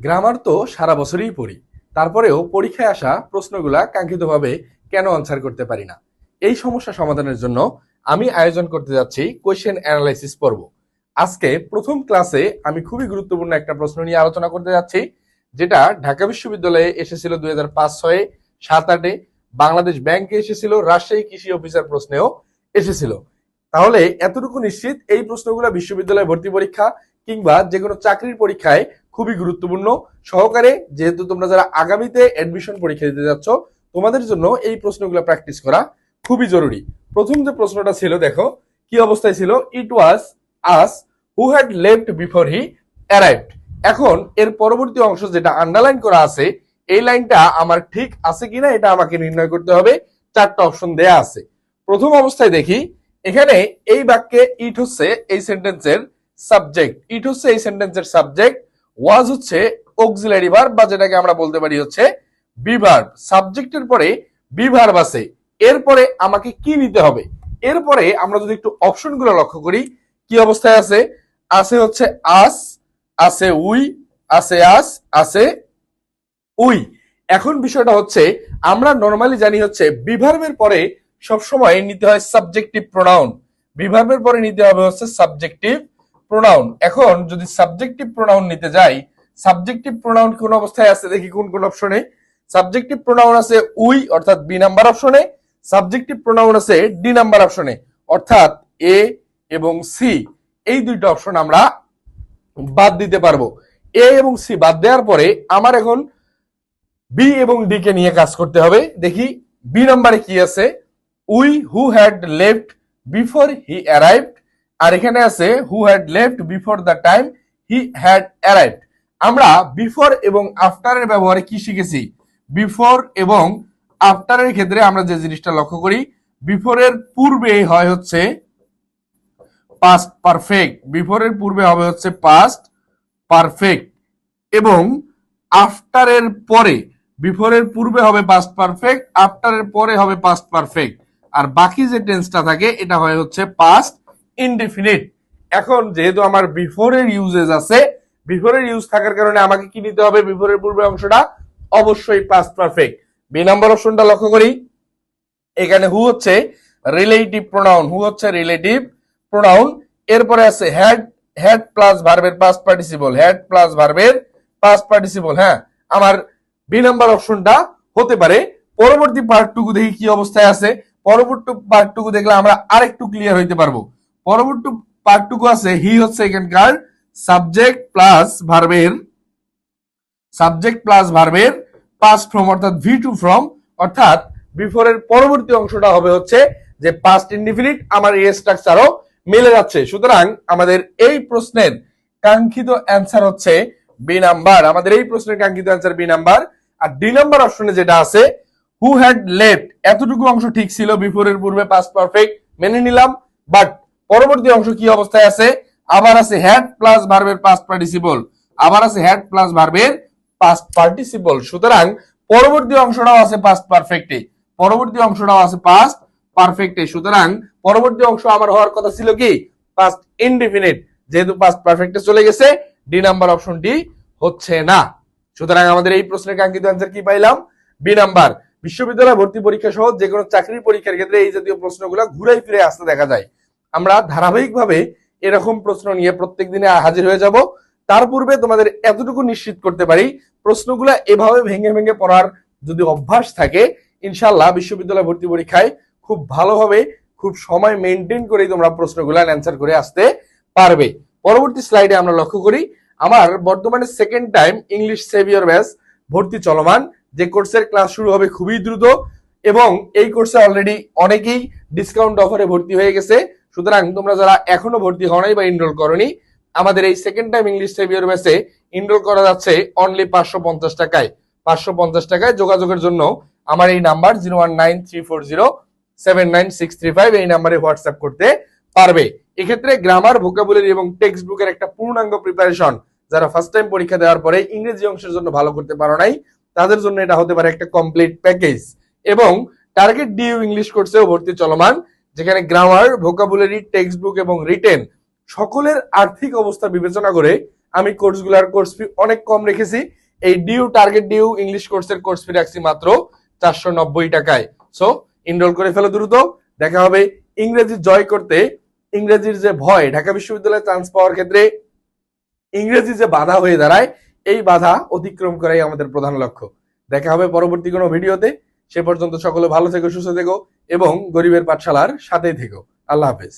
Grammar তো সারা বছরই পড়ি, তারপরেও পরীক্ষায় আসা প্রশ্নগুলা কাঙ্ক্ষিতভাবে কেন আনসার করতে পারি না। এই সমস্যা সমাধানের জন্য আমি আয়োজন করতে যাচ্ছি কোয়েশ্চেন অ্যানালাইসিস পর্ব। আজকে প্রথম ক্লাসে আমি খুবই গুরুত্বপূর্ণ একটা প্রশ্ন নিয়ে আলোচনা করতে যাচ্ছি, যেটা ঢাকা বিশ্ববিদ্যালয়ে এসেছিল 2005-06, 7-8-এ, বাংলাদেশ ব্যাংকে এসেছিল, রাজশাহী কৃষি অফিসার প্রশ্নেও এসেছিল। তাহলে এতটুকু নিশ্চিত, এই প্রশ্নগুলো বিশ্ববিদ্যালয় ভর্তি পরীক্ষা কিংবা যে কোনো চাকরির পরীক্ষায় খুবই গুরুত্বপূর্ণ সহকারে, যেহেতু তোমরা যারা আগামীতে অ্যাডমিশন পরীক্ষা দিতে যাচ্ছ, তোমাদের জন্য এই প্রশ্নগুলো প্র্যাকটিস করা খুবই জরুরি। প্রথম যে প্রশ্নটা ছিল, দেখো কি অবস্থায় ছিল। It was us who had left before he arrived. এখন এর পরবর্তী অংশ যেটা আন্ডারলাইন করা আছে, এই লাইনটা আমার ঠিক আছে কিনা এটা আমাকে নির্ণয় করতে হবে। চারটা অপশন দেয়া আছে। প্রথম অবস্থায় দেখি, এখানে এই বাক্যে ইট হচ্ছে এই সেন্টেন্সের সাবজেক্ট, ইট হচ্ছে এই সেন্টেন্সের সাবজেক্ট, ওয়াজ হচ্ছে অক্সিলারি ভার্ব বা যেটাকে আমরা বলতে পারি হচ্ছে বি ভার্ব। সাবজেক্টের পরে বি ভার্ব আছে, এরপরে আমাকে কি নিতে হবে? এরপরে আমরা যদি একটু অপশনগুলো লক্ষ্য করি, কি অবস্থায় আছে? আছে হচ্ছে আস, আছে উই, আছে আস, আছে উই। এখন বিষয়টা হচ্ছে, আমরা নরমালি জানি হচ্ছে বি ভার্বের পরে সবসময় নিতে হয় সাবজেক্টিভ প্রোনাউন। বি ভার্বের পরে নিতে হবে হচ্ছে সাবজেক্টিভ প্রোনাউন। এখন যদি সাবজেক্টিভ প্রোনাউন নিতে যাই, সাবজেক্টিভ প্রোনাউন কোন অবস্থায় আছে দেখি, কোন কোন অপশনে সাবজেক্টিভ প্রোনাউন আছে? উই অর্থাৎ বি নাম্বার অপশনে, সাবজেক্টিভ প্রোনাউন আছে ডি নাম্বার অপশনে, অর্থাৎ এ এবং সি। এই দুইটা অপশন আমরা বাদ দিতে পারবো। এ এবং সি বাদ দেওয়ার পরে আমার এখন বি এবং ডি কে নিয়ে কাজ করতে হবে। দেখি বি নাম্বারে কি আছে। We who had left before he arrived, আর এখানে আছে who had left before the time he had arrived. আমরা বিফোর এবং আফটারের ব্যবহারে কি শিখেছি? বিফোর এবং আফটারের ক্ষেত্রে আমরা যে জিনিসটা লক্ষ্য করি, বিফোরের পূর্বে হয় হচ্ছে পাস্ট পারফেক্ট, বিফোরের পূর্বে হবে হচ্ছে পাস্ট পারফেক্ট, এবং আফটারের পরে, বিফোরের পূর্বে হবে পাস্ট পারফেক্ট, আফটারের পরে হবে পাস্ট পারফেক্ট, আর বাকি যে টেন্সটা থাকে এটা হয় হচ্ছে পাস্ট ইনডেফিনিট। এখন যেহেতু আমার বিফোরের ইউজেস আছে, বিফোরের ইউজ থাকার কারণে আমাকে কি নিতে হবে? বিফোরের পূর্বে অংশটা অবশ্যই পাস্ট পারফেক্ট। বি নাম্বার অপশনটা লক্ষ্য করি, এখানে হু হচ্ছে রিলেটিভ প্রোনাউন, হু হচ্ছে রিলেটিভ প্রোনাউন। এরপরে আছে হ্যাড, হ্যাড প্লাস ভার্বের পাস্ট পার্টিসিপল, হ্যাড প্লাস ভার্বের পাস্ট পার্টিসিপল। হ্যাঁ, আমার বি নাম্বার অপশনটা হতে পারে। পরবর্তী পার্টটুকু দেখি কি অবস্থায় আছে। পরবর্তী পার্টটুকু দেখলে আমরা আরেকটু ক্লিয়ার হইতে পারবো। পরবর্তী পার্টটুকু আছে হি হচ্ছে এখানকার সাবজেক্ট প্লাস ভার্বের, সাবজেক্ট প্লাস ভার্বের পাস্ট ফর্ম, অর্থাৎ ভি টু ফর্ম, অর্থাৎ বিফোরের পরবর্তী অংশটা হবে হচ্ছে যে পাস্ট ইনডিফিনিট। আমার এই স্ট্রাকচারও মিলে যাচ্ছে। সুতরাং আমাদের এই প্রশ্নের কাঙ্ক্ষিত অ্যান্সার হচ্ছে বি নাম্বার। আমাদের এই প্রশ্নের কাঙ্ক্ষিত অ্যান্সার বি নাম্বার। আর ডি নাম্বার অপশনে যেটা আছে হু হ্যাড লেফট, এতটুকু অংশ ঠিক ছিল, বিফোরের পূর্বে পাস্ট পারফেক্ট মেনে নিলাম, বাট পরবর্তী অংশ কি অবস্থায় আছে? আবার আছে হ্যাড প্লাস ভার্বের পাস্ট পার্টিসিপল, আবার আছে হ্যাড প্লাস ভার্বের পাস্ট পার্টিসিপল। সুতরাং পরবর্তী অংশটাও আছে পাস্ট পারফেক্টে, পরবর্তী অংশটাও আছে পাস্ট পারফেক্টে। সুতরাং পরবর্তী অংশ আমার হওয়ার কথা ছিল কি? Past indefinite. যেহেতু পাস্ট পারফেক্টে চলে গেছে, ডি নাম্বার অপশনটি হচ্ছে না। সুতরাং আমাদের এই প্রশ্নের কাঙ্ক্ষিত অ্যান্সার কি পাইলাম? B number. বিশ্ববিদ্যালয় ভর্তি পরীক্ষা সহ যে কোনো চাকরির পরীক্ষার ক্ষেত্রে এই জাতীয় প্রশ্নগুলো ঘুরাই ফিরে আসতে দেখা যায়। আমরা ধারাবাহিকভাবে এরকম প্রশ্ন নিয়ে প্রত্যেক দিনে হাজির হয়ে যাব। তার পূর্বে তোমাদের এতটুকু নিশ্চিত করতে পারি, প্রশ্নগুলো এভাবে ভেঙে ভেঙে পড়ার যদি অভ্যাস থাকে, ইনশাল্লাহ বিশ্ববিদ্যালয় ভর্তি পরীক্ষায় খুব ভালোভাবে, খুব সময় মেনটেন করেই তোমরা প্রশ্নগুলো অ্যান্সার করে আসতে পারবে। পরবর্তী স্লাইডে আমরা লক্ষ্য করি, আমার বর্তমানে second time English saviour batch ভর্তি চলমান, যে কোর্সের ক্লাস শুরু হবে খুবই দ্রুত, এবং এই কোর্সে অলরেডি অনেকেই ডিসকাউন্ট অফারে ভর্তি হয়ে গেছে। সুতরাং তোমরা যারা এখনো ভর্তি হও নাই বা এনরোল করনি, আমাদের এই সেকেন্ড টাইম ইংলিশ সেভিয়র ব্যাচে এনরোল করা যাচ্ছে অনলি 550 টাকায়। 550 টাকায় যোগাযোগের জন্য আমার এই নাম্বার 0193407965, এই নাম্বারে হোয়াটসঅ্যাপ করতে পারবে। এক্ষেত্রে গ্রামার, ভোকাবুলারি এবং টেক্সট বুকের একটা পূর্ণাঙ্গ প্রিপারেশন, যারা ফার্স্ট টাইম পরীক্ষা দেওয়ার পরে ইংরেজি অংশের জন্য ভালো করতে পারো নাই, তাদের জন্য এটা হতে পারে একটা কমপ্লিট প্যাকেজ। এবং টার্গেট ডিইউ ইংলিশ কোর্সেও ভর্তি চলমান, যেখানে গ্রামার, ভোকাবুলারি, টেক্সট বুক এবং রিটেন সকলের আর্থিক অবস্থা বিবেচনা করে আমি কোর্সগুলোর কোর্স ফি অনেক কম রেখেছি। এই ডিউ টার্গেট ডিউ ইংলিশ কোর্সের কোর্স ফি রাখছি মাত্র 490 টাকায়। সো এনরোল করে ফেলো দ্রুত। দেখা হবে ইংরেজি জয় করতে। ইংরেজির যে ভয়, ঢাকা বিশ্ববিদ্যালয়ে চান্স পাওয়ার ক্ষেত্রে ইংরেজি যে বাধা হয়ে দাঁড়ায়, এই বাধা অতিক্রম করাই আমাদের প্রধান লক্ষ্য। দেখা হবে পরবর্তী কোনো ভিডিওতে। সে পর্যন্ত সকলে ভালো থেকো, সুস্থ থেকো এবং গরিবের পাঠশালার সাথেই থেকো। আল্লাহ হাফেজ।